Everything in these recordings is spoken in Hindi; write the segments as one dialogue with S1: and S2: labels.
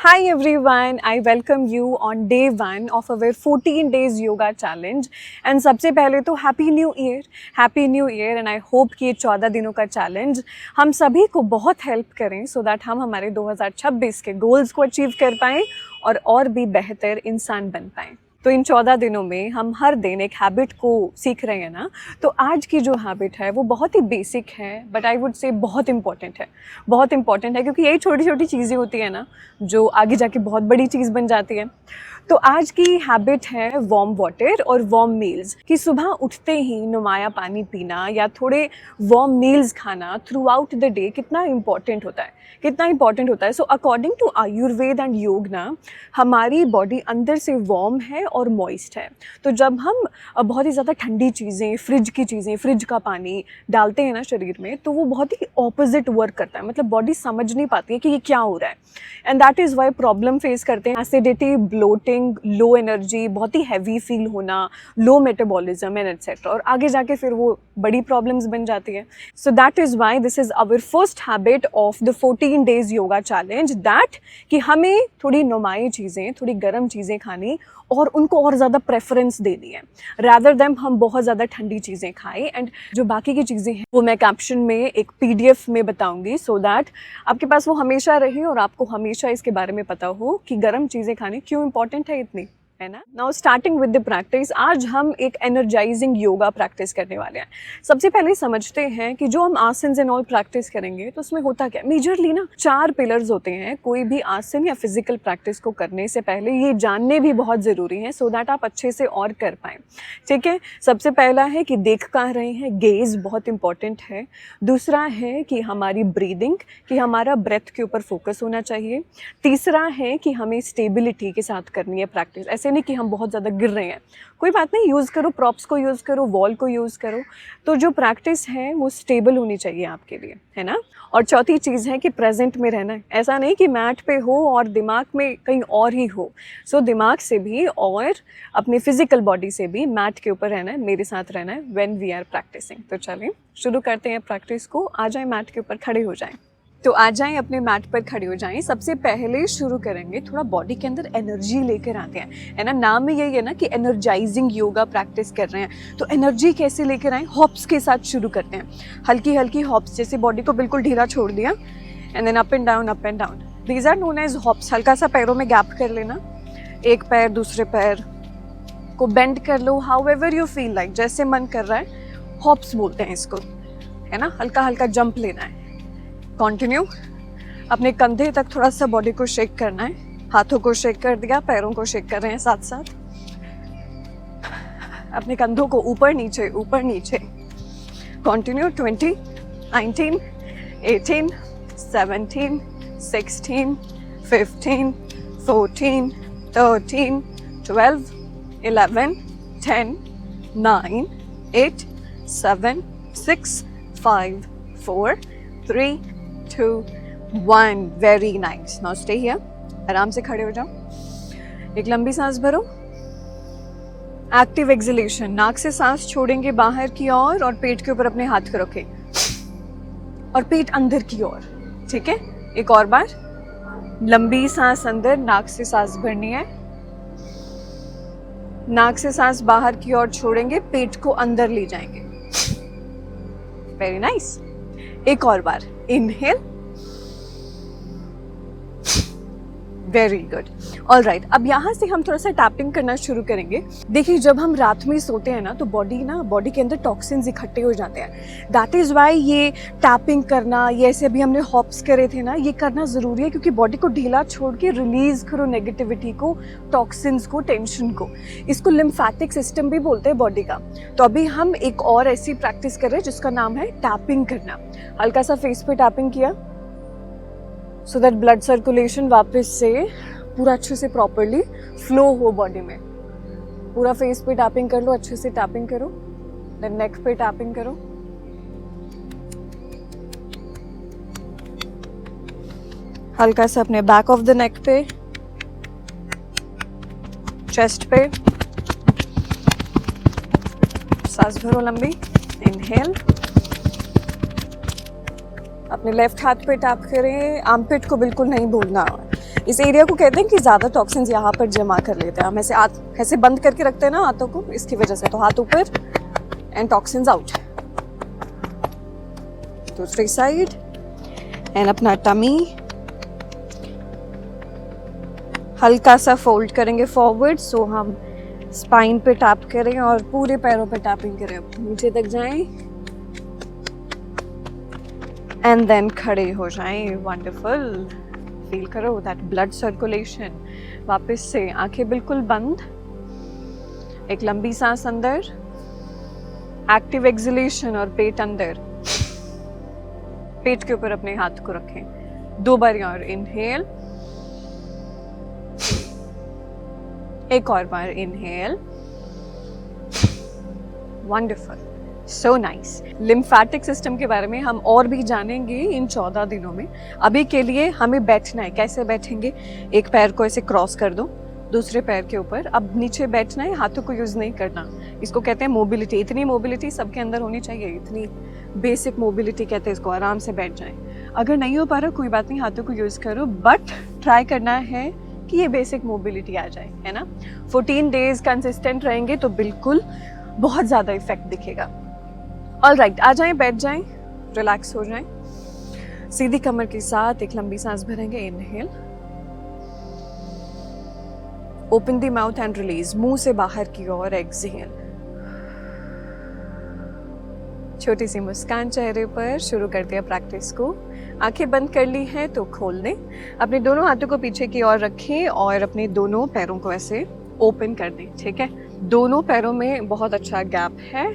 S1: Hi everyone, I welcome you on day 1 of our 14 days yoga challenge and सबसे पहले तो happy new year and I hope कि ये 14 दिनों का चैलेंज हम सभी को बहुत हेल्प करें सो दैट हम हमारे 2026 के गोल्स को अचीव कर पाएँ और भी बेहतर इंसान बन पाएँ। तो इन 14 दिनों में हम हर दिन एक हैबिट को सीख रहे हैं ना, तो आज की जो हैबिट है वो बहुत ही बेसिक है बट आई वुड से बहुत इंपॉर्टेंट है क्योंकि यही छोटी छोटी चीज़ें होती है ना जो आगे जाके बहुत बड़ी चीज़ बन जाती है। तो आज की हैबिट है वार्म वाटर और वार्म मील्स कि सुबह उठते ही नुमाया पानी पीना या थोड़े वार्म मील्स खाना थ्रू आउट द डे कितना इंपॉर्टेंट होता है। So according to Ayurveda and yoga ना, हमारी बॉडी अंदर से वार्म है और मॉइस्ट है। तो जब हम बहुत ही ज़्यादा ठंडी चीज़ें, फ्रिज का पानी डालते हैं ना शरीर में, तो वो बहुत ही ऑपोजिट वर्क करता है। मतलब बॉडी समझ नहीं पाती है कि ये क्या हो रहा है and that is Y problem face करते हैं। एसिडिटी, ब्लोटिंग, लो एनर्जी, बहुत ही हैवी फील होना, लो मेटाबॉलिज्म एंड एटसेट्रा, और आगे जाके फिर वो बड़ी प्रॉब्लम्स बन जाती है। So that is why this is our first habit of the 14 days yoga challenge, that कि हमें थोड़ी नुमाई चीज़ें, थोड़ी गर्म चीज़ें खानी और उनको और ज़्यादा प्रेफरेंस देनी है रैदर दैन हम बहुत ज़्यादा ठंडी चीज़ें खाएं। एंड जो बाकी की चीज़ें हैं वो मैं कैप्शन में एक PDF में बताऊंगी सो दैट आपके पास वो हमेशा रहे और आपको हमेशा इसके बारे में पता हो कि गर्म चीज़ें खानी क्यों इंपॉर्टेंट है इतनी, है ना। Now starting with the practice, आज हम एक एनर्जाइजिंग योगा प्रैक्टिस करने वाले हैं। सबसे पहले समझते हैं कि जो हम आसन्स एंड ऑल प्रैक्टिस करेंगे तो उसमें होता क्या है। मेजरली ना 4 पिलर्स होते हैं कोई भी आसन या फिजिकल प्रैक्टिस को करने से पहले। ये जानने भी बहुत ज़रूरी है सो दैट आप अच्छे से और कर पाएँ, ठीक है। सबसे पहला है कि देख कहाँ रहे हैं, गेज बहुत इंपॉर्टेंट है। दूसरा है कि हमारी ब्रीदिंग, कि हमारा ब्रेथ के ऊपर फोकस होना चाहिए। तीसरा है कि हमें स्टेबिलिटी के साथ करनी है प्रैक्टिस, ऐसे नहीं कि हम बहुत ज़्यादा गिर रहे हैं, कोई बात नहीं, यूज़ करो, प्रॉप्स को यूज़ करो, वॉल को यूज़ करो। तो जो प्रैक्टिस है वो स्टेबल होनी चाहिए आपके लिए, है ना। और चौथी चीज़ है कि प्रेजेंट में रहना है। ऐसा नहीं कि मैट पे हो और दिमाग में कहीं और ही हो। सो दिमाग से भी और अपनी फिजिकल बॉडी से भी मैट के ऊपर रहना है, मेरे साथ रहना है व्हेन वी आर प्रैक्टिसिंग। तो चलिए शुरू करते हैं प्रैक्टिस को। आ जाएं, मैट के ऊपर खड़े हो जाएं। तो आ जाएं, अपने मैट पर खड़े हो जाएं। सबसे पहले शुरू करेंगे, थोड़ा बॉडी के अंदर एनर्जी लेकर आते हैं, है ना। नाम में यही है ना कि एनर्जाइजिंग योगा प्रैक्टिस कर रहे हैं। तो एनर्जी कैसे लेकर आएं, हॉप्स के साथ शुरू करते हैं। हल्की हल्की हॉप्स, जैसे बॉडी को बिल्कुल ढीला छोड़ दिया and then up and down. These are known as hops. हल्का सा पैरों में गैप कर लेना, एक पैर दूसरे पैर को बेंड कर लो, however you feel like, जैसे मन कर रहा है। हॉप्स बोलते हैं इसको, है ना। हल्का हल्का जंप लेना है। कंटिन्यू। अपने कंधे तक थोड़ा सा बॉडी को शेक करना है। हाथों को शेक कर दिया, पैरों को शेक कर रहे हैं साथ साथ। अपने कंधों को ऊपर नीचे continue. 20, 19, 18, 17, 16, 15, 14, 13, 12, 11, 10, 9, 8, 7, 6, 5, 4, 3, 2, 1. Very nice. Now stay here. आराम से खड़े हो जाओ। एक लंबी सांस भरो। एक्टिव एक्सहेलेशन, नाक से सांस छोड़ेंगे बाहर की ओर और पेट के ऊपर अपने हाथ को रखें और पेट अंदर की ओर, ठीक है। एक और बार, लंबी सांस अंदर, नाक से सांस भरनी है। नाक से सांस बाहर की ओर छोड़ेंगे, पेट को अंदर ले जाएंगे। Very nice. एक और बार, inhale, very good. All right, अब यहाँ से हम थोड़ा सा टैपिंग करना शुरू करेंगे। देखिए, जब हम रात में सोते हैं ना तो बॉडी के अंदर टॉक्सिन्स इकट्ठे हो जाते हैं। दैट इज़ वाई ये टैपिंग करना, ये ऐसे अभी हमने हॉप्स करे थे ना, ये करना ज़रूरी है क्योंकि बॉडी को ढीला छोड़ के रिलीज़ करो नेगेटिविटी को, टॉक्सिन्स को, टेंशन को। इसको लिम्फेटिक सिस्टम भी बोलते हैं बॉडी का। तो अभी हम एक और ऐसी प्रैक्टिस कर रहे हैं जिसका नाम है टैपिंग करना। हल्का सा फेस पे टैपिंग किया सो दैट ब्लड सर्कुलेशन वापस से पूरा अच्छे से प्रॉपरली फ्लो हो बॉडी में। पूरा फेस पे टैपिंग कर लो, अच्छे से टैपिंग करो। देन नेक पे टैपिंग करो। हल्का सा अपने बैक ऑफ द नेक पे, चेस्ट पे। सांस भरो लंबी। इनहेल। अपने लेफ्ट हाथ पे टैप करें। आर्मपिट को बिल्कुल नहीं भूलना। इस एरिया को कहते हैं कि ज़्यादा टॉक्सिन्स यहाँ पर जमा कर लेते हैं हम। ऐसे बंद करके रखते हैं ना हाथों को, इसकी वजह से। तो हाथ ऊपर एंड टॉक्सिन्स आउट। दूसरी साइड एंड अपना टमी हल्का सा फोल्ड करेंगे फॉरवर्ड, सो हम स्पाइन पे टैप करें और पूरे पैरों पे टैपिंग करें, नीचे तक जाएं एंड देन खड़े हो जाएं। वंडरफुल। फील करो दैट ब्लड सर्कुलेशन। वापस से आंखें बिल्कुल बंद, एक लंबी सांस अंदर, एक्टिव एक्सलेशन और पेट अंदर। पेट के ऊपर अपने हाथ को रखें। 2 बार और इनहेल, एक और बार inhale. Wonderful, so nice. Lymphatic system के बारे में हम और भी जानेंगे इन 14 दिनों में। अभी के लिए हमें बैठना है। कैसे बैठेंगे? एक पैर को ऐसे क्रॉस कर दो दूसरे पैर के ऊपर। अब नीचे बैठना है, हाथों को यूज नहीं करना। इसको कहते हैं मोबिलिटी। इतनी मोबिलिटी सबके अंदर होनी चाहिए, इतनी बेसिक मोबिलिटी कहते हैं इसको। आराम से बैठ जाएं। अगर नहीं हो पा रहा कोई बात नहीं, हाथों को यूज करो, बट ट्राई करना है कि ये बेसिक मोबिलिटी आ जाए, है ना। 14 डेज कंसिस्टेंट रहेंगे तो बिल्कुल बहुत ज़्यादा इफेक्ट दिखेगा। ऑलराइट, आ जाएं, बैठ जाएं, रिलैक्स हो जाएं। सीधी कमर के साथ एक लंबी सांस भरेंगे। Inhale, open the mouth and release, मुंह से बाहर की ओर एक्सहेल। छोटी सी मुस्कान चेहरे पर। शुरू करते हैं प्रैक्टिस को। आंखें बंद कर ली हैं तो खोल दें। अपने दोनों हाथों को पीछे की ओर रखें और अपने दोनों पैरों को ऐसे ओपन कर दें, ठीक है। दोनों पैरों में बहुत अच्छा गैप है।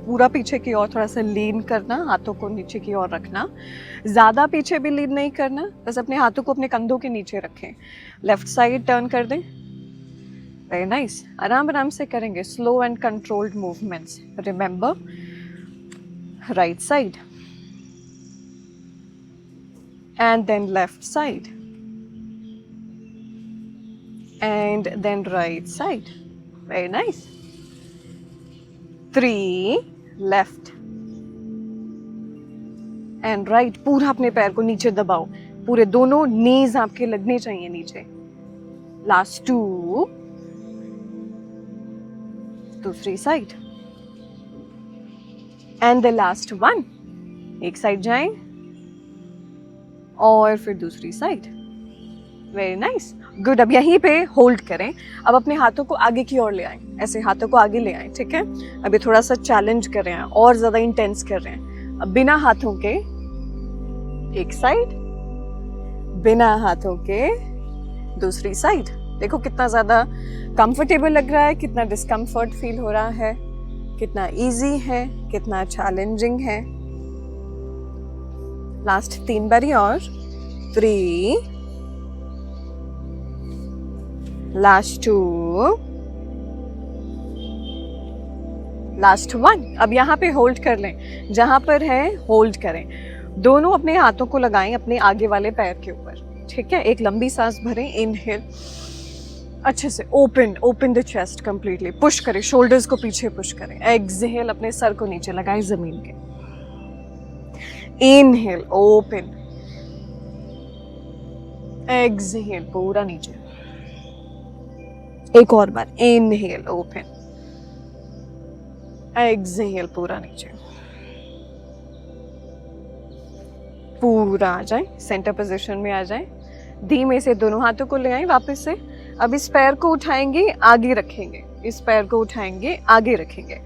S1: पूरा पीछे की ओर थोड़ा सा लीन करना, हाथों को नीचे की ओर रखना। ज़्यादा पीछे भी लीन नहीं करना, बस अपने हाथों को अपने कंधों के नीचे रखें। लेफ्ट साइड टर्न कर दें। Very nice. आराम आराम से करेंगे, slow and controlled movements. Remember, right side and then left side and then right side. Very nice. 3 left and right. पूरा अपने पैर को नीचे दबाओ, पूरे दोनों नीज आपके लगने चाहिए नीचे। लास्ट 2, दूसरी साइड एंड द लास्ट 1। एक साइड जाएं और फिर दूसरी साइड। Very nice, good. अब यहीं पे होल्ड करें। अब अपने हाथों को आगे की ओर ले आएं, ऐसे हाथों को आगे ले आएं, ठीक है। अभी थोड़ा सा चैलेंज कर रहे हैं और ज्यादा इंटेंस कर रहे हैं। अब बिना हाथों के एक साइड, बिना हाथों के दूसरी साइड। देखो कितना ज्यादा कंफर्टेबल लग रहा है, कितना डिस्कम्फर्ट फील हो रहा है, कितना इजी है, कितना चैलेंजिंग है। लास्ट 3 बारी और 3, लास्ट 2, लास्ट 1। अब यहाँ पे होल्ड कर लें, जहां पर है होल्ड करें। दोनों अपने हाथों को लगाएं अपने आगे वाले पैर के ऊपर, ठीक है। एक लंबी सांस भरें। इनहेल, अच्छे से open the chest completely. Push करें, शोल्डर्स को पीछे पुश करें। एक्सहेल, अपने सर को नीचे लगाएं जमीन के। Inhale, open. एक्सहेल, पूरा नीचे। एक और बार। Inhale, open. एक्सहेल, पूरा नीचे। पूरा आ जाए, सेंटर पोजीशन में आ जाए। धीमे से दोनों हाथों को ले आए वापस से। अब इस पैर को उठाएंगे, आगे रखेंगे। इस पैर को उठाएंगे, आगे रखेंगे।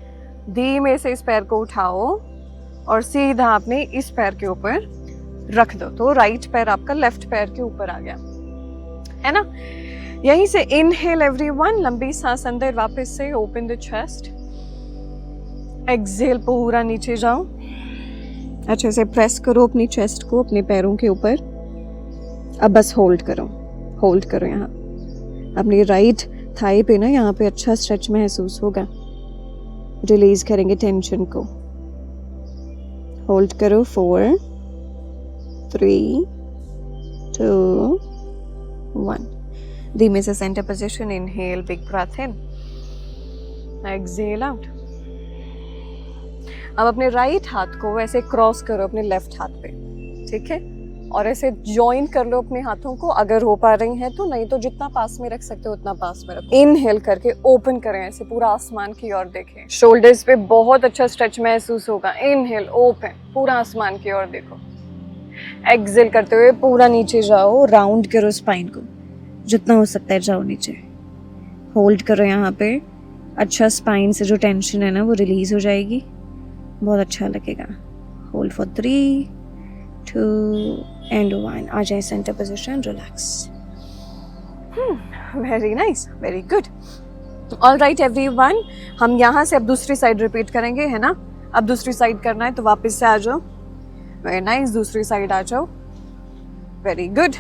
S1: धीमे से इस पैर को उठाओ और सीधा आपने इस पैर के ऊपर रख दो, तो राइट पैर आपका लेफ्ट पैर के ऊपर आ गया, है ना। यहीं से इनहेल एवरीवन, लंबी सांस अंदर, वापस से ओपन द चेस्ट। एक्सहेल, पूरा नीचे जाओ। अच्छे से प्रेस करो अपनी चेस्ट को अपने पैरों के ऊपर। अब बस होल्ड करो यहाँ अपनी राइट थाई पे ना, यहाँ पे अच्छा स्ट्रेच महसूस होगा। रिलीज करेंगे टेंशन को। होल्ड करो। 4, 3, 2, 1। धीमे से centre position. Inhale, big breath in, exhale out. अब अपने राइट हाथ को ऐसे क्रॉस करो अपने लेफ्ट हाथ पे, ठीक है। और ऐसे जॉइन कर लो अपने हाथों को अगर हो पा रही हैं तो, नहीं तो जितना पास में रख सकते हो उतना पास में रखो। इनहेल करके ओपन करें, ऐसे पूरा आसमान की ओर देखें। शोल्डर्स पे बहुत अच्छा स्ट्रेच महसूस होगा। इनहेल ओपन, पूरा आसमान की ओर देखो। एक्सेल करते हुए पूरा नीचे जाओ, राउंड करो स्पाइन को, जितना हो सकता है जाओ नीचे। होल्ड करो यहाँ पे, अच्छा स्पाइन से जो टेंशन है ना वो रिलीज हो जाएगी, बहुत अच्छा लगेगा। Hold for 3, 2 and 1। आ जाए centre position, relax. Very nice, very good. All right everyone, हम यहाँ से अब दूसरी साइड रिपीट करेंगे, है ना। अब दूसरी साइड करना है तो वापस से आ जाओ। वेरी नाइस, दूसरी साइड आ जाओ। Very good.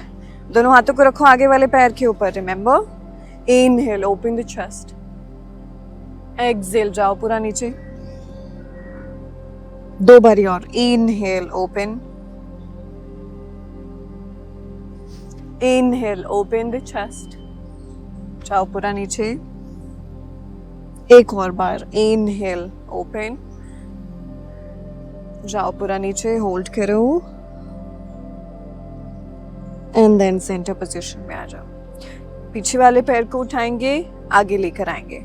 S1: दोनों हाथों को रखो आगे वाले पैर के ऊपर। Remember, inhale open the chest, exhale जाओ पूरा नीचे। 2 बारी और। Inhale open, inhale open the chest, जाओ पूरा नीचे। एक और बार। इनहेल ओपन, जाओ पूरा नीचे। होल्ड करो एंड देन सेंटर पोजीशन में आ जाओ। पीछे वाले पैर को उठाएंगे, आगे लेकर आएंगे,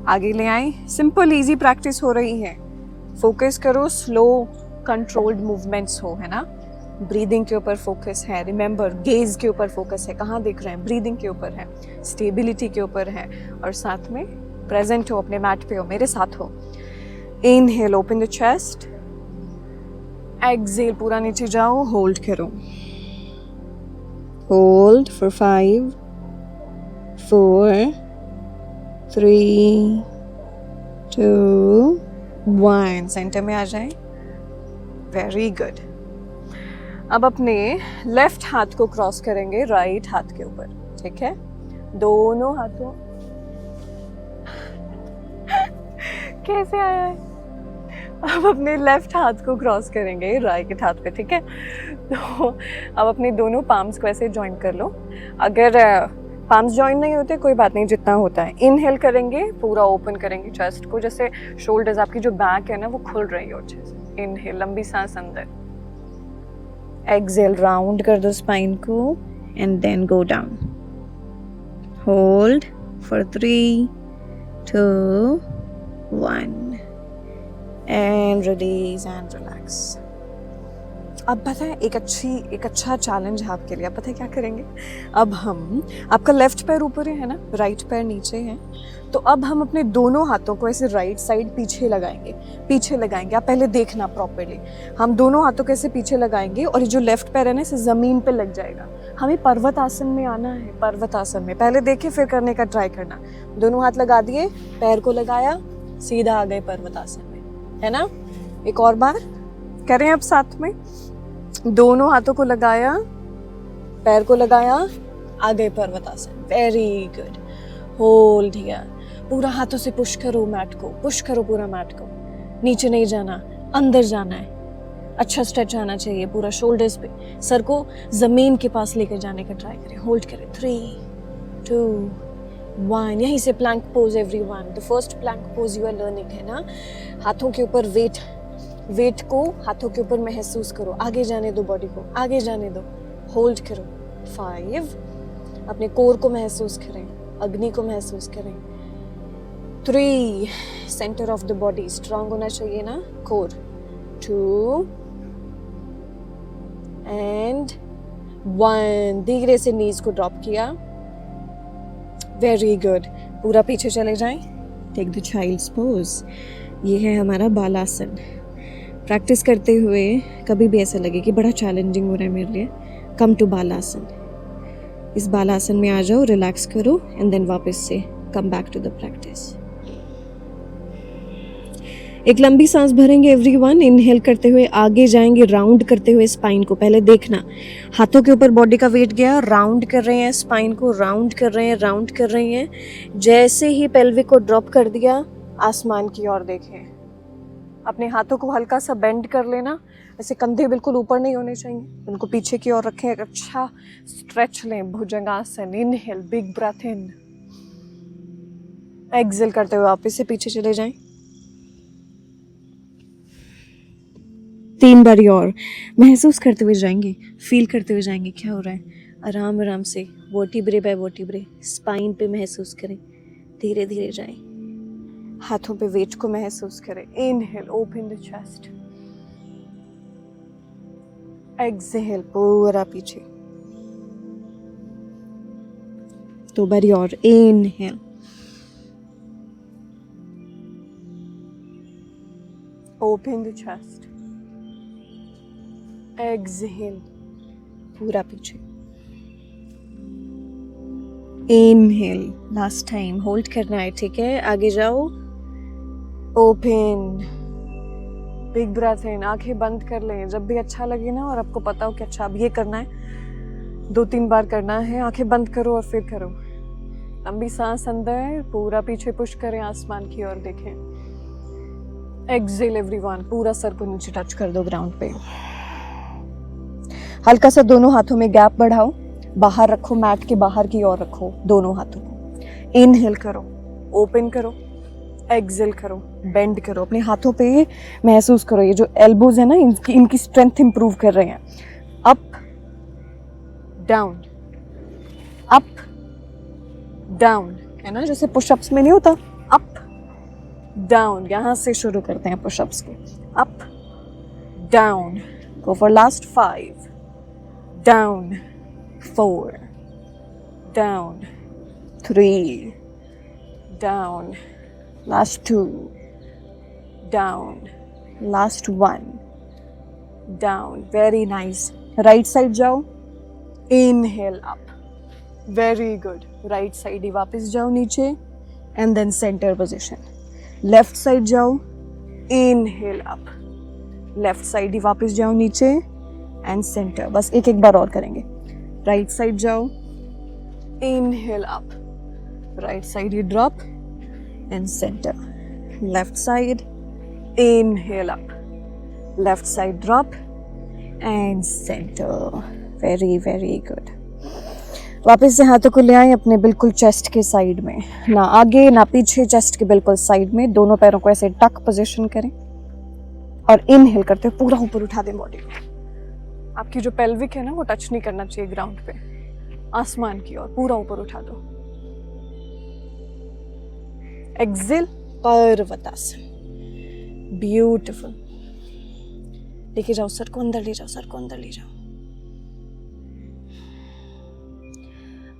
S1: आगे ले आए। सिंपल इजी प्रैक्टिस हो रही है। फोकस करो, स्लो कंट्रोल्ड मूवमेंट्स हो, है ना। ब्रीदिंग के ऊपर फोकस है। रिमेंबर, गेज के ऊपर फोकस है, कहाँ देख रहे हैं, ब्रीदिंग के ऊपर है, स्टेबिलिटी के ऊपर है, और साथ में प्रेजेंट हो, अपने मैट पे हो, मेरे साथ हो। Inhale open the chest, exhale पूरा नीचे जाओ। होल्ड करो, होल्ड फॉर 5, 4, 3, 2, 1। सेंटर में आ जाए। Very good. अब अपने लेफ्ट हाथ को क्रॉस करेंगे राइट हाथ के ऊपर, ठीक है। दोनों हाथों कैसे आया है। अब अपने लेफ्ट हाथ को क्रॉस करेंगे राइट हाथ पे, ठीक है। तो अब अपने दोनों पाम्स को ऐसे ज्वाइन कर लो। अगर पाम्स ज्वाइन नहीं होते कोई बात नहीं, जितना होता है। इनहेल करेंगे, पूरा ओपन करेंगे चेस्ट को, जैसे शोल्डर्स, आपकी जो बैक है ना वो खुल रही हो अच्छे से। इनहेल, लंबी सांस अंदर। एक्सेल, राउंड कर दो स्पाइन को and then go down. Hold for 3, 2, 1 and release and relax. अब पता है एक अच्छा चैलेंज है आपके लिए। अब पता है क्या करेंगे। अब हम, आपका लेफ्ट पैर ऊपर है ना, राइट पैर नीचे है, तो अब हम अपने दोनों हाथों को ऐसे राइट साइड पीछे लगाएंगे, पीछे लगाएंगे। आप पहले देखना प्रॉपर्ली। हम दोनों हाथों को ऐसे पीछे लगाएंगे और ये जो लेफ्ट पैर है ना, इसे जमीन पे लग जाएगा। हमें पर्वत आसन में आना है। पर्वत आसन में पहले देखे फिर करने का ट्राई करना। दोनों हाथ लगा दिए, पैर को लगाया, सीधा आ गए पर्वत आसन में, है ना। एक और बार करें अब साथ में। दोनों हाथों को लगाया, पैर को लगाया, आ गए पर्वत आसन। Very good. होल्ड हियर, पूरा हाथों से पुश करो मैट को, पुश करो पूरा मैट को। नीचे नहीं जाना, अंदर जाना है। अच्छा स्ट्रेच आना चाहिए पूरा शोल्डर्स पे। सर को जमीन के पास लेकर जाने का ट्राई करें। होल्ड करें। 3, 2, 1। यहीं से plank pose everyone. The first plank pose you are learning, है ना। हाथों के ऊपर वेट को हाथों के ऊपर महसूस करो। आगे जाने दो, बॉडी को आगे जाने दो। होल्ड करो। 5, अपने कोर को महसूस करें, अग्नि को महसूस करें। 3, centre of the body strong होना चाहिए ना, कोर। 2 एंड 1। धीरे से नीज को ड्रॉप किया। Very good. पूरा पीछे चले जाएं। Take the child's pose. ये है हमारा बालासन। प्रैक्टिस करते हुए कभी भी ऐसा लगे कि बड़ा चैलेंजिंग हो रहा है मेरे लिए, कम टू बालासन। इस बालासन में आ जाओ, रिलैक्स करो एंड देन वापस से come back to the practice. एक लंबी सांस भरेंगे एवरीवन। इनहेल करते हुए आगे जाएंगे, राउंड करते हुए स्पाइन को। पहले देखना हाथों के ऊपर बॉडी का वेट गया, राउंड कर रहे हैं स्पाइन को, राउंड कर रहे हैं, राउंड कर रहे हैं। जैसे ही पेल्विक को ड्रॉप कर दिया, आसमान की ओर देखें। अपने हाथों को हल्का सा बेंड कर लेना, ऐसे कंधे बिल्कुल ऊपर नहीं होने चाहिए, उनको पीछे की ओर रखें। एक अच्छा स्ट्रेच लें, भुजंगासन। इनहेल, बिग ब्रेथ इन। एक्सेल करते हुए वापस से पीछे चले जाएं। 3 बारी और महसूस करते हुए जाएंगे, फील करते हुए जाएंगे क्या हो रहा है। आराम आराम से वर्टिब्रे बाय वर्टिब्रे स्पाइन पे महसूस करें, धीरे धीरे जाएं, हाथों पे वेट को महसूस करें। Inhale, open the chest, exhale, पूरा पीछे। 2 बारी और, inhale, open the chest, exhale, पूरा पीछे। इनहेल, लास्ट टाइम, होल्ड करना है, ठीक है, आगे जाओ, ओपन, बिग ब्रेथ इन, आंखें बंद कर लें जब भी अच्छा लगे ना, और आपको पता हो कि अच्छा अब ये करना है, 2-3 बार करना है, आंखें बंद करो और फिर करो। लंबी सांस अंदर, पूरा पीछे पुश करें, आसमान की ओर देखें। एक्सहेल एवरीवन, पूरा सर को नीचे टच कर दो ग्राउंड पे। हल्का सा दोनों हाथों में गैप बढ़ाओ, बाहर रखो, मैट के बाहर की ओर रखो दोनों हाथों को। इनहेल करो, ओपन करो, एक्सहेल करो, बेंड करो, अपने हाथों पे महसूस करो, ये जो एल्बोज है ना, इनकी स्ट्रेंथ इंप्रूव कर रहे हैं। अप डाउन, अप डाउन, है ना, जैसे पुशअप्स में नहीं होता, अप डाउन, यहां से शुरू करते हैं पुशअप्स को। Up down, go for last 5, down, 4, down, 3, down, last 2, down, last 1, down, very nice। right side जाओ, inhale up, very good, right side ही वापस जाओ नीचे, and then center position। left side जाओ, inhale up, left side ही वापस जाओ नीचे, and center। बस एक बार और करेंगे। right side जाओ, inhale up, right side he drop and center। left side, inhale up, left side drop and center। very very good। वापस से हाथों को ले आए अपने बिल्कुल चेस्ट के साइड में, ना आगे ना पीछे, चेस्ट के बिल्कुल साइड में। दोनों पैरों को ऐसे टक पोजीशन करें और इनहेल करते हुए पूरा ऊपर उठा दें बॉडी को। आपकी जो पेल्विक है ना, वो टच नहीं करना चाहिए ग्राउंड पे, आसमान की ओर पूरा ऊपर उठा दो। एक्सहेल, पर्वतासन, ब्यूटिफुल। लेके जाओ सर को अंदर, ले जाओ सर को अंदर, ले जाओ।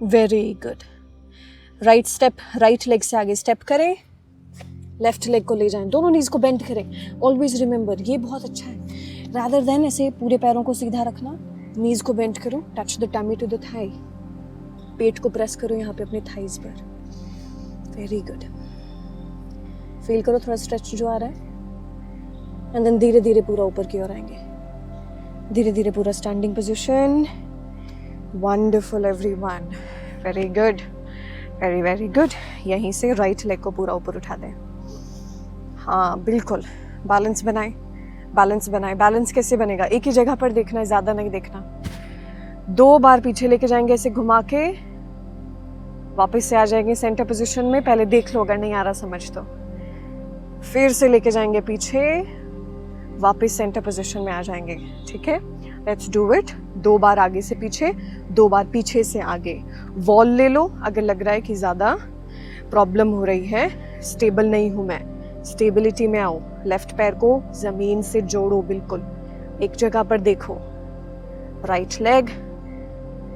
S1: Very good. Right step, right leg से आगे स्टेप करें, लेफ्ट लेग को ले जाएं, दोनों नीज को बेंड करें। ऑलवेज रिमेंबर, ये बहुत अच्छा है, रादर देन ऐसे पूरे पैरों को सीधा रखना, नीज को बेंड करो, touch the tummy to the thigh, पेट को प्रेस करो यहाँ पे अपने थाइज पर। Very good. फील करो थोड़ा स्ट्रेच जो आ रहा है, एंड देन धीरे धीरे पूरा ऊपर की ओर आएंगे, धीरे धीरे पूरा standing position. Wonderful everyone, very good, very very good. यहीं से राइट लेग को पूरा ऊपर उठा दें। हाँ बिल्कुल, बैलेंस बनाएं, बैलेंस बनाएं। बैलेंस कैसे बनेगा, एक ही जगह पर देखना है, ज़्यादा नहीं देखना। 2 बार पीछे लेके जाएंगे ऐसे घुमा के, वापस से आ जाएंगे सेंटर पोजीशन में। पहले देख लो, अगर नहीं आ रहा समझ तो फिर से लेके जाएंगे पीछे, वापस सेंटर पोजीशन में आ जाएंगे। ठीक है, लेट्स डू इट। 2 बार आगे से पीछे, 2 बार पीछे से आगे। वॉल ले लो अगर लग रहा है कि ज़्यादा प्रॉब्लम हो रही है, स्टेबल नहीं हूँ मैं, स्टेबिलिटी में आओ। लेफ्ट पैर को ज़मीन से जोड़ो, बिल्कुल एक जगह पर देखो। राइट लेग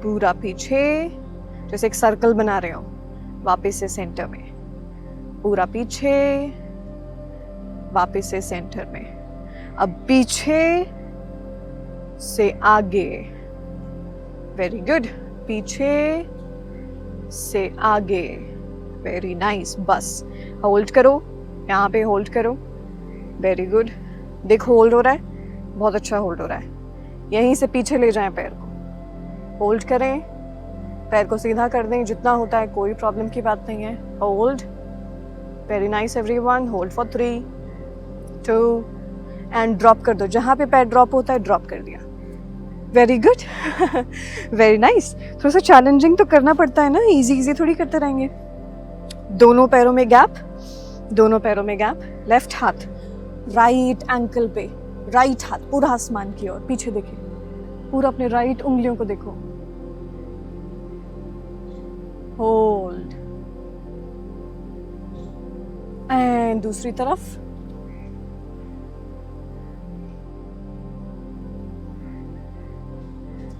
S1: पूरा पीछे, जैसे एक सर्कल बना रहे हो, वापस से सेंटर में, पूरा पीछे, वापस से सेंटर में। अब पीछे से आगे, वेरी गुड, पीछे से आगे, वेरी नाइस। बस होल्ड करो, यहाँ पे होल्ड करो, वेरी गुड। देखो होल्ड हो रहा है, बहुत अच्छा होल्ड हो रहा है। यहीं से पीछे ले जाएं पैर को, होल्ड करें, पैर को सीधा कर दें, जितना होता है, कोई प्रॉब्लम की बात नहीं है। Hold, very nice everyone. Hold for 3, 2 and drop कर दो। जहाँ पे पैर ड्रॉप होता है ड्रॉप कर दिया, वेरी गुड, वेरी नाइस। थोड़ा सा चैलेंजिंग तो करना पड़ता है ना, इजी इजी थोड़ी करते रहेंगे। दोनों पैरों में गैप, दोनों पैरों में गैप। लेफ्ट हाथ राइट एंकल पे, राइट हाथ पूरा आसमान की ओर, पीछे देखिए, पूरा अपने राइट उंगलियों को देखो। होल्ड एंड दूसरी तरफ।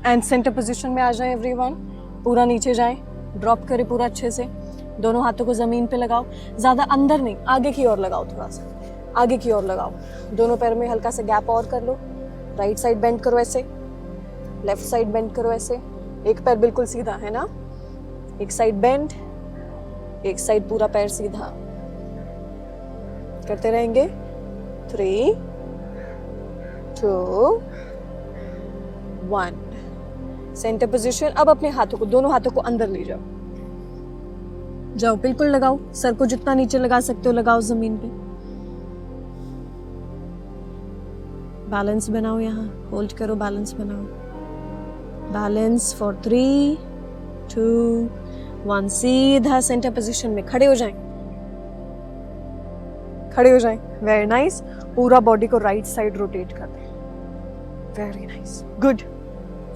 S1: एंड सेंटर पोजीशन में आ जाएं एवरीवन, पूरा नीचे जाएं, ड्रॉप करें पूरा अच्छे से, दोनों हाथों को जमीन पे लगाओ, ज्यादा अंदर नहीं, आगे की ओर लगाओ, थोड़ा सा आगे की ओर लगाओ, दोनों पैर में हल्का सा गैप और कर लो, राइट साइड बेंड करो ऐसे, लेफ्ट साइड बेंड करो ऐसे, एक पैर बिल्कुल सीधा है ना, एक साइड बेंड, एक साइड पूरा पैर सीधा, करते रहेंगे। 3 2 1 सेंटर पोजीशन। अब अपने हाथों को, दोनों हाथों को अंदर ले जाओ, जाओ बिल्कुल लगाओ, सर को जितना नीचे लगा सकते हो लगाओ जमीन पे, बैलेंस बनाओ, यहाँ होल्ड करो, बैलेंस बनाओ, बैलेंस फॉर 3 2 1 सीधा सेंटर पोजीशन में खड़े हो जाएं, खड़े हो जाएं। वेरी नाइस, पूरा बॉडी को राइट साइड रोटेट कर दें, very nice, good,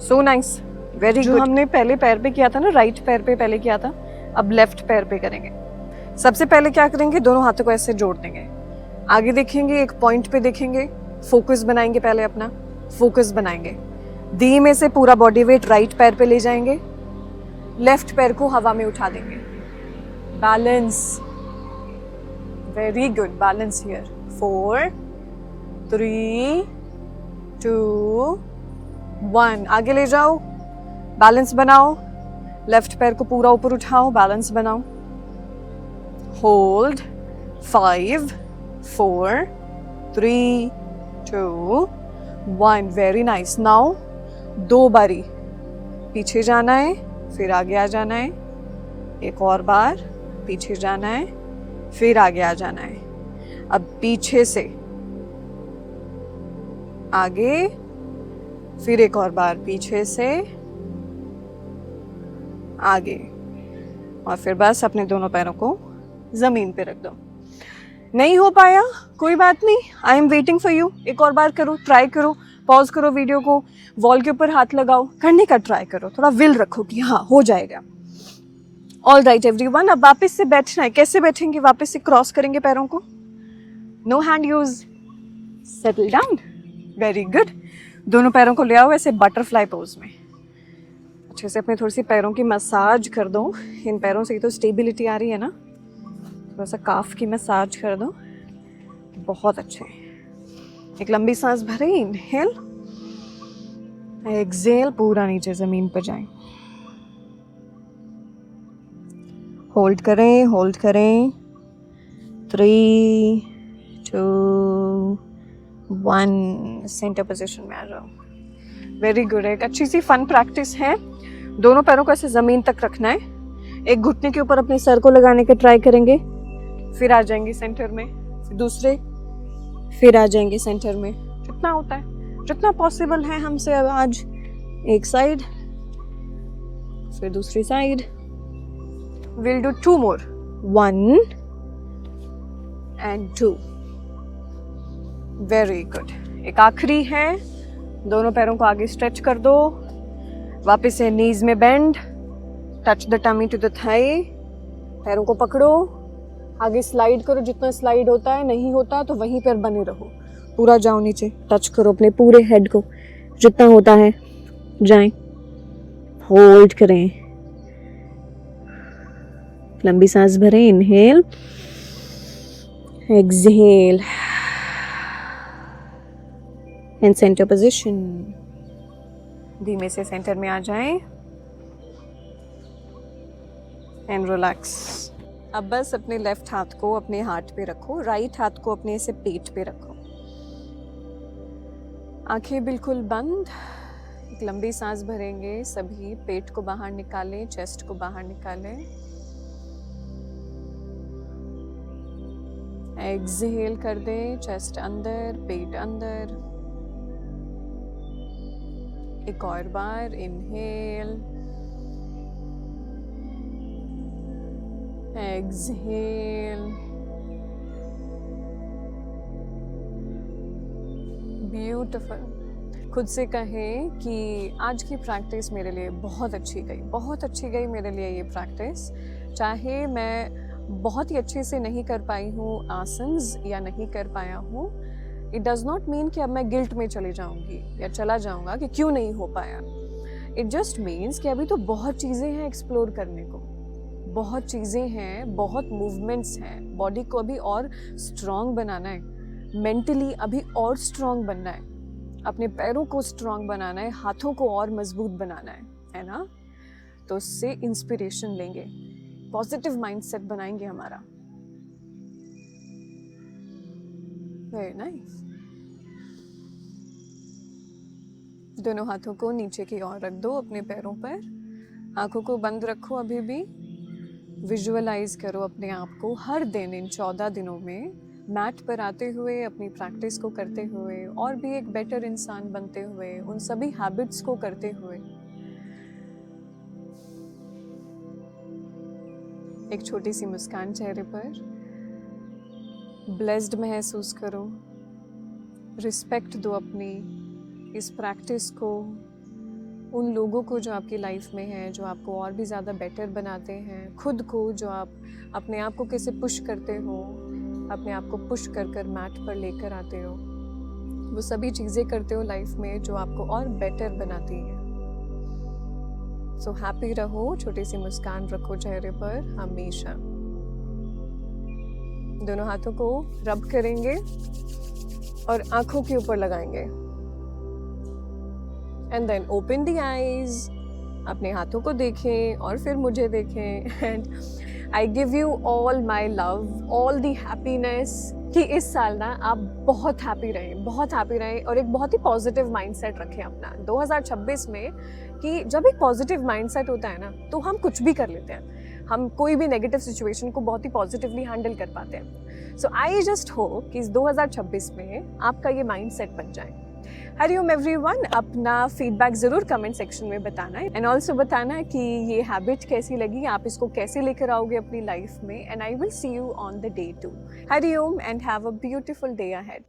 S1: so nice, very good. हमने पहले पैर पे किया था ना, राइट पैर पे पहले किया था, अब लेफ्ट पैर पे करेंगे। सबसे पहले क्या करेंगे, दोनों हाथों को ऐसे जोड़ देंगे, आगे देखेंगे, एक पॉइंट पे देखेंगे, फोकस बनाएंगे, पहले अपना फोकस बनाएंगे, धीमे से पूरा बॉडी वेट राइट पैर पे ले जाएंगे, लेफ्ट पैर को हवा में उठा देंगे, balance, very good, balance here, 4 3 2 1 आगे ले जाओ, बैलेंस बनाओ, लेफ्ट पैर को पूरा ऊपर उठाओ, बैलेंस बनाओ, होल्ड, 5 4 3 2 1 वेरी नाइस। नाउ 2 बारी पीछे जाना है, फिर आगे आ जाना है, एक और बार पीछे जाना है, फिर आगे आ जाना है, अब पीछे से आगे, फिर एक और बार पीछे से आगे, और फिर बस अपने दोनों पैरों को जमीन पे रख दो। नहीं हो पाया कोई बात नहीं, I am waiting for you, एक और बार करो, ट्राई करो, पॉज करो वीडियो को, वॉल के ऊपर हाथ लगाओ, करने का ट्राई करो, थोड़ा विल रखो कि हाँ हो जाएगा। ऑल राइट एवरीवन, अब वापस से बैठना है, कैसे बैठेंगे, वापस से क्रॉस करेंगे पैरों को, no hand use, settle down, very good, दोनों पैरों को ले आओ ऐसे बटरफ्लाई पोज में, अच्छे से अपने थोड़ी सी पैरों की मसाज कर दो, इन पैरों से तो स्टेबिलिटी आ रही है ना, थोड़ा सा काफ की मसाज कर दो, बहुत अच्छे। एक लंबी सांस भरे, इनहेल, एक्सहेल, पूरा नीचे जमीन पर जाएं, होल्ड करें, होल्ड करें, 3 2 1 सेंटर पोजीशन में आ जाओ, वेरी गुड। एक अच्छी सी फन प्रैक्टिस है, दोनों पैरों को ऐसे जमीन तक रखना है, एक घुटने के ऊपर अपने सर को लगाने का ट्राई करेंगे, फिर आ जाएंगे सेंटर में, फिर दूसरे, फिर आ जाएंगे सेंटर में, जितना होता है, जितना पॉसिबल है हमसे। अब आज एक साइड, फिर दूसरी side, will do 2 more, 1 and 2, very good. एक आखिरी है, दोनों पैरों को आगे स्ट्रेच कर दो, वापस से नीज में bend, touch the tummy to the thigh, पैरों को पकड़ो, आगे स्लाइड करो, जितना स्लाइड होता है, नहीं होता तो वहीं पर बने रहो, पूरा जाओ नीचे, टच करो अपने पूरे हेड को, जितना होता है जाएं, होल्ड करें, लंबी सांस भरें, inhale, exhale, and centre position, धीमे से सेंटर में आ जाएं एंड रिलैक्स। अब बस अपने लेफ्ट हाथ को अपने हार्ट पे रखो, राइट हाथ को अपने से पेट पे रखो, आंखें बिल्कुल बंद, एक लंबी सांस भरेंगे सभी, पेट को बाहर निकालें, चेस्ट को बाहर निकालें, एक्सहेल कर दें, चेस्ट अंदर, पेट अंदर, एक और बार, इनहेल, एक्सहेल, ब्यूटिफुल। खुद से कहें कि आज की प्रैक्टिस मेरे लिए बहुत अच्छी गई, बहुत अच्छी गई मेरे लिए ये प्रैक्टिस। चाहे मैं बहुत ही अच्छे से नहीं कर पाई हूँ आसन्स या नहीं कर पाया हूँ, इट डज़ नॉट मीन कि अब मैं गिल्ट में चली जाऊँगी या चला जाऊँगा कि क्यों नहीं हो पाया। इट जस्ट मीन्स कि अभी तो बहुत चीज़ें हैं एक्सप्लोर करने को, बहुत चीज़ें हैं, बहुत मूवमेंट्स हैं। बॉडी को अभी और स्ट्रॉन्ग बनाना है, मेंटली अभी और स्ट्रॉन्ग बनना है, अपने पैरों को स्ट्रॉन्ग बनाना है, हाथों को और मजबूत बनाना है ना। तो उससे इंस्पिरेशन लेंगे, पॉजिटिव माइंडसेट बनाएंगे हमारा। Very nice. दोनों हाथों को नीचे की ओर रख दो अपने पैरों पर, आंखों को बंद रखो। अभी भी विजुअलाइज करो अपने आप को हर दिन इन 14 दिनों में मैट पर आते हुए, अपनी प्रैक्टिस को करते हुए और भी एक बेटर इंसान बनते हुए, उन सभी हैबिट्स को करते हुए। एक छोटी सी मुस्कान चेहरे पर, ब्लेस्ड महसूस करो, रिस्पेक्ट दो अपनी इस प्रैक्टिस को, उन लोगों को जो आपकी लाइफ में हैं, जो आपको और भी ज़्यादा बेटर बनाते हैं, खुद को जो आप अपने आप को कैसे पुश करते हो, अपने आप को पुश कर कर मैट पर लेकर आते हो, वो सभी चीज़ें करते हो लाइफ में जो आपको और बेटर बनाती हैं। सो हैप्पी रहो, छोटी सी मुस्कान रखो चेहरे पर हमेशा। दोनों हाथों को रब करेंगे और आंखों के ऊपर लगाएंगे। And then open the eyes, अपने हाथों को देखें और फिर मुझे देखें। And I give you all my love, all the happiness कि इस साल ना आप बहुत हैप्पी रहें, बहुत हैप्पी रहें और एक बहुत ही पॉजिटिव माइंडसेट रखें अपना 2026 में। कि जब एक पॉजिटिव माइंडसेट होता है ना, तो हम कुछ भी कर लेते हैं, हम कोई भी नेगेटिव सिचुएशन को बहुत ही पॉजिटिवली हैंडल कर पाते हैं। सो आई जस्ट होप कि इस 2026 में आपका ये माइंडसेट बन जाए। हरिओम एवरीवन, अपना फीडबैक ज़रूर कमेंट सेक्शन में बताना है एंड ऑल्सो बताना है कि ये हैबिट कैसी लगी, आप इसको कैसे लेकर आओगे अपनी लाइफ में। And I will see you on the day 2। Hariom and have a beautiful day ahead.